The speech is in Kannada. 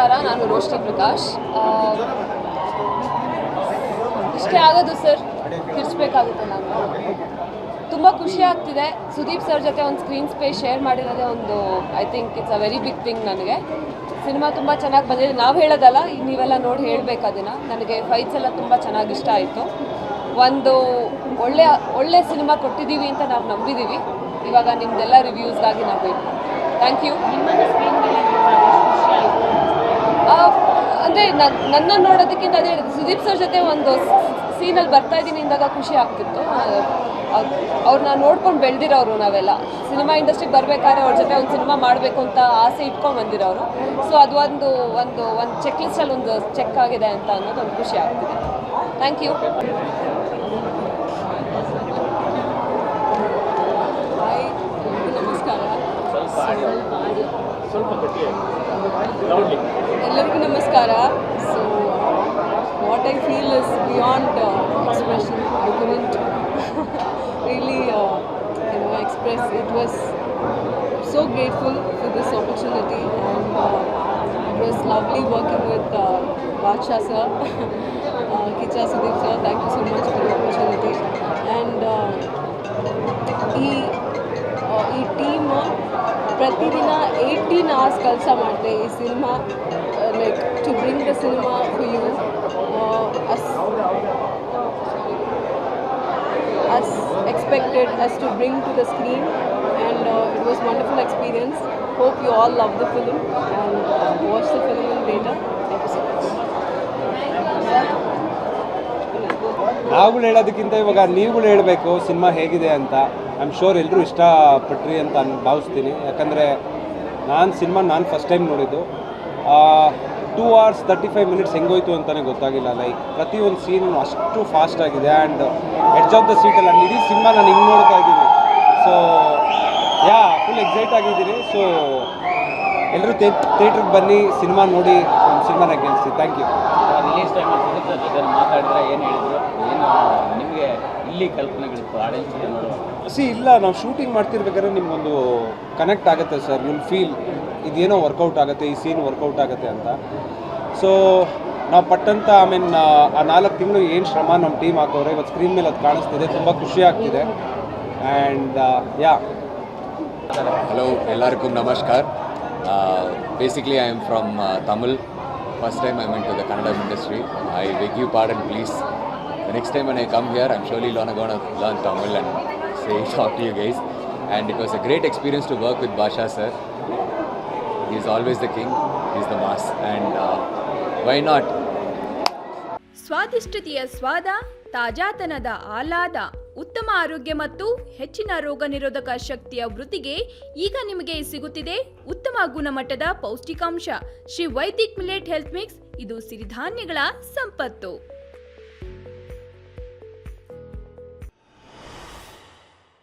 ನಮಸ್ಕಾರ, ನಾನು ರೋಶ್ನಿ ಪ್ರಕಾಶ್. ಇಷ್ಟೇ ಆಗೋದು ಸರ್, ತಿರ್ಸ್ಬೇಕಾಗುತ್ತೆ. ನಾನು ತುಂಬ ಖುಷಿ ಆಗ್ತಿದೆ. ಸುದೀಪ್ ಸರ್ ಜೊತೆ ಒಂದು ಸ್ಕ್ರೀನ್ ಸ್ಪೇಸ್ ಶೇರ್ ಮಾಡಿರೋದೇ ಒಂದು I think it's a very big thing. ನನಗೆ ಸಿನಿಮಾ ತುಂಬ ಚೆನ್ನಾಗಿ ಬಂದಿದೆ. ನಾವು ಹೇಳೋದಲ್ಲ, ನೀವೆಲ್ಲ ನೋಡಿ ಹೇಳಬೇಕು ಅದನ್ನು. ನನಗೆ ಫೈಟ್ಸ್ ಎಲ್ಲ ತುಂಬ ಚೆನ್ನಾಗಿ ಇಷ್ಟ ಆಯಿತು. ಒಂದು ಒಳ್ಳೆ ಸಿನಿಮಾ ಕೊಟ್ಟಿದ್ದೀವಿ ಅಂತ ನಾವು ನಂಬಿದ್ದೀವಿ. ಇವಾಗ ನಿಮ್ಮದೆಲ್ಲ ರಿವ್ಯೂಸ್ಗಾಗಿ ನಾವು ವೇಟ್ ಮಾಡ್ತೀವಿ. Thank you. ಅಂದರೆ ನನ್ನ ನೋಡೋದಕ್ಕಿಂತ ಅದೇ ಸುದೀಪ್ ಸರ್ ಜೊತೆ ಒಂದು ಸೀನಲ್ಲಿ ಬರ್ತಾ ಇದ್ದೀನಿ ಅಂದಾಗ ಖುಷಿ ಆಗ್ತಿತ್ತು. ಅವ್ರನ್ನ ನೋಡ್ಕೊಂಡು ಬೆಳೆದಿರೋರು ನಾವೆಲ್ಲ. ಸಿನಿಮಾ ಇಂಡಸ್ಟ್ರಿಗೆ ಬರಬೇಕಾದ್ರೆ ಅವ್ರ ಜೊತೆ ಒಂದು ಸಿನಿಮಾ ಮಾಡಬೇಕು ಅಂತ ಆಸೆ ಇಟ್ಕೊಂಡು ಬಂದಿರೋರು. ಸೊ ಅದು ಒಂದು ಚೆಕ್ ಲಿಸ್ಟಲ್ಲಿ ಒಂದು ಚೆಕ್ ಆಗಿದೆ ಅಂತ ಅನ್ನೋದು ಒಂದು ಖುಷಿ ಆಗ್ತಿದೆ. Thank you. ಎಲ್ಲರಿಗೂ ನಮಸ್ಕಾರ. So what I feel is beyond expression. I couldn't really express. It was so grateful for this opportunity, and it was lovely working with Badsha sir, Kicha Sudeep sir. Thank you so much for the opportunity. And ಈ ಟೀಮ್ ಪ್ರತಿದಿನ 18 hours ಕೆಲಸ ಮಾಡುತ್ತೆ ಈ cinema, like to bring the cinema for you as expected as to bring to the screen, and it was wonderful experience. Hope you all love the film and watch the film in later episodes. ನಾವು ಹೇಳೋದಕ್ಕಿಂತ ಇವಾಗ ನೀವುಗಳು ಹೇಳಬೇಕು ಸಿನಿಮಾ ಹೇಗಿದೆ ಅಂತ. ಐ ಆಮ್ ಶೋರ್ ಎಲ್ಲರೂ ಇಷ್ಟಪಟ್ರಿ ಅಂತ ಭಾವಿಸ್ತೀನಿ. ಯಾಕಂದರೆ ನಾನು ಫಸ್ಟ್ ಟೈಮ್ ನೋಡಿದ್ದು. 2 hours 35 minutes ಹೆಂಗೋಯ್ತು ಅಂತಲೇ ಗೊತ್ತಾಗಿಲ್ಲ. ಲೈಕ್ ಪ್ರತಿಯೊಂದು ಸೀನು ಅಷ್ಟು ಫಾಸ್ಟ್ ಆಗಿದೆ. ಆ್ಯಂಡ್ ಎಡ್ಜ್ ಆಫ್ ದ ಸೀಟಲ್ಲಿ ನಾನು ಇಡೀ ಸಿನಿಮಾ ನಾನು ಹಿಂಗೆ ನೋಡ್ತಾ ಇದ್ದೀನಿ. ಸೊ ಫುಲ್ ಎಕ್ಸೈಟ್ ಆಗಿದ್ದೀನಿ. ಸೊ ಎಲ್ಲರೂ ಥಿಯೇಟ್ರಿಗೆ ಬನ್ನಿ, ಸಿನಿಮಾ ನೋಡಿ, ಸಿನಿಮಾನ ಗೆಲ್ಲಿಸಿ. Thank you. ರಿಲೀಸ್ ಟೈಮಲ್ಲಿ ಜೊತೆ ಮಾತಾಡಿದ್ರೆ ಏನು ಹೇಳಿದ್ರು, ಏನು ನಿಮಗೆ ಇಲ್ಲಿ ಕಲ್ಪನೆಗಳಿತ್ತು ಆಡಿಯನ್ಸ್ ಜೊತೆ ನೋಡುವಾಗ? ಇಲ್ಲ, ನಾವು ಶೂಟಿಂಗ್ ಮಾಡ್ತಿರ್ಬೇಕಾದ್ರೆ ನಿಮಗೊಂದು ಕನೆಕ್ಟ್ ಆಗುತ್ತೆ ಸರ್. ವಿಲ್ ಫೀಲ್ ಇದೇನೋ ವರ್ಕೌಟ್ ಆಗುತ್ತೆ, ಈ ಸೀನ್ ವರ್ಕೌಟ್ ಆಗುತ್ತೆ ಅಂತ. ಸೊ ನಾವು ಪಟ್ಟಂತ ಆ 4 ತಿಂಗಳು ಏನು ಶ್ರಮ ನಮ್ಮ ಟೀಮ್ ಹಾಕೋರೆ ಇವತ್ತು ಸ್ಕ್ರೀನ್ ಮೇಲೆ ಅದು ಕಾಣಿಸ್ತಿದೆ. ತುಂಬ ಖುಷಿ ಆಗ್ತಿದೆ. ಆ್ಯಂಡ್ ಹಲೋ, ಎಲ್ಲರಿಗೂ ನಮಸ್ಕಾರ. Basically I am from Tamil. First time I went to the Kannada industry. I beg you pardon, please. The next time when I come here, I'm surely going to learn Tamil and talk to you guys. And it was a great experience to work with Badsha sir. He's always the king. He's the mass. And why not? ಸ್ವಾದಿಷ್ಟತೆಯ ಸ್ವಾದ, ತಾಜಾತನದ ಆಹ್ಲಾದ, ಉತ್ತಮ ಆರೋಗ್ಯ ಮತ್ತು ಹೆಚ್ಚಿನ ರೋಗ ನಿರೋಧಕ ಶಕ್ತಿಯ ವೃದ್ಧಿಗೆ ಈಗ ನಿಮಗೆ ಸಿಗುತ್ತಿದೆ ಉತ್ತಮ ಗುಣಮಟ್ಟದ ಪೌಷ್ಟಿಕಾಂಶ Shri Vaidik millet health mix. ಇದು ಸಿರಿಧಾನ್ಯಗಳ ಸಂಪತ್ತು.